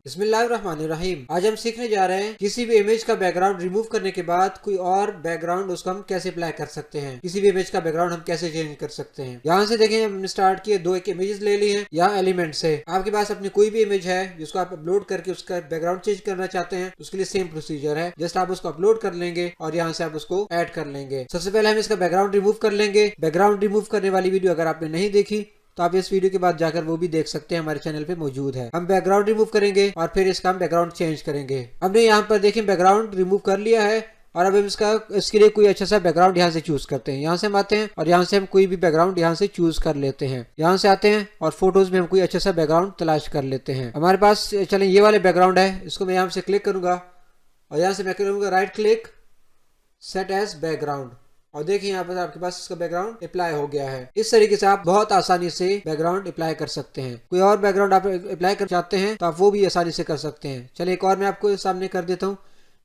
बिस्मिल्लाहिर्रहमानिर्रहीम। आज हम सीखने जा रहे हैं किसी भी इमेज का बैकग्राउंड रिमूव करने के बाद कोई और बैकग्राउंड उसको हम कैसे अप्लाई कर सकते हैं। किसी भी इमेज का बैकग्राउंड हम कैसे चेंज कर सकते हैं। यहाँ से देखें, हमने स्टार्ट किए, दो एक इमेजेस ले ली हैं या एलिमेंट से। आपके पास अपनी कोई भी इमेज है जिसको आप अपलोड करके उसका बैकग्राउंड चेंज करना चाहते हैं, उसके लिए सेम प्रोसीजर है। जस्ट आप उसको अपलोड कर लेंगे और यहाँ से आप उसको ऐड कर लेंगे। सबसे पहले हम इसका बैकग्राउंड रिमूव कर लेंगे। बैकग्राउंड रिमूव करने वाली वीडियो अगर आपने नहीं देखी तो आप इस वीडियो के बाद जाकर वो भी देख सकते हैं, हमारे चैनल पे मौजूद है। हम बैकग्राउंड रिमूव करेंगे और फिर इसका हम बैकग्राउंड चेंज करेंगे। हमने यहाँ पर देखें बैकग्राउंड रिमूव कर लिया है और अब हम इसके लिए कोई अच्छा सा बैकग्राउंड यहाँ से चूज करते हैं। यहाँ से हम आते हैं और यहाँ से हम कोई भी बैकग्राउंड यहाँ से चूज कर लेते हैं। यहाँ से आते हैं और फोटोज में हम कोई अच्छा सा बैकग्राउंड तलाश कर लेते हैं। हमारे पास चलें ये वाले बैकग्राउंड है, इसको मैं यहाँ से क्लिक करूंगा और यहाँ से मैं करूंगा right click, set as background, और देखिए यहाँ पर आपके पास इसका बैकग्राउंड अप्लाई हो गया है। इस तरीके से आप बहुत आसानी से बैकग्राउंड अप्लाई कर सकते हैं। कोई और बैकग्राउंड आप अप्लाई कर चाहते हैं तो आप वो भी आसानी से कर सकते हैं। चलिए एक और मैं आपको सामने कर देता हूँ।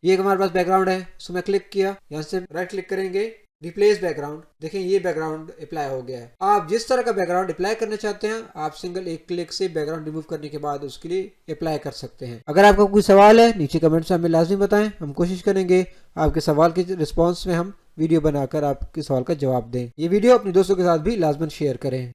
ये हमारे पास बैकग्राउंड है, इसको मैं क्लिक किया, यहाँ से राइट क्लिक करेंगे, रिप्लेस बैकग्राउंड। देखें ये बैकग्राउंड अप्लाई हो गया है। आप जिस तरह का बैकग्राउंड अप्लाई करना चाहते हैं आप सिंगल एक क्लिक से बैकग्राउंड रिमूव करने के बाद उसके लिए अप्लाई कर सकते हैं। अगर आपका कोई सवाल है नीचे कमेंट्स में हमें लाजमी बताएं, हम कोशिश करेंगे आपके सवाल के रिस्पॉन्स में हम वीडियो बनाकर आपके सवाल का जवाब दें। ये वीडियो अपने दोस्तों के साथ भी लाजमन शेयर करें।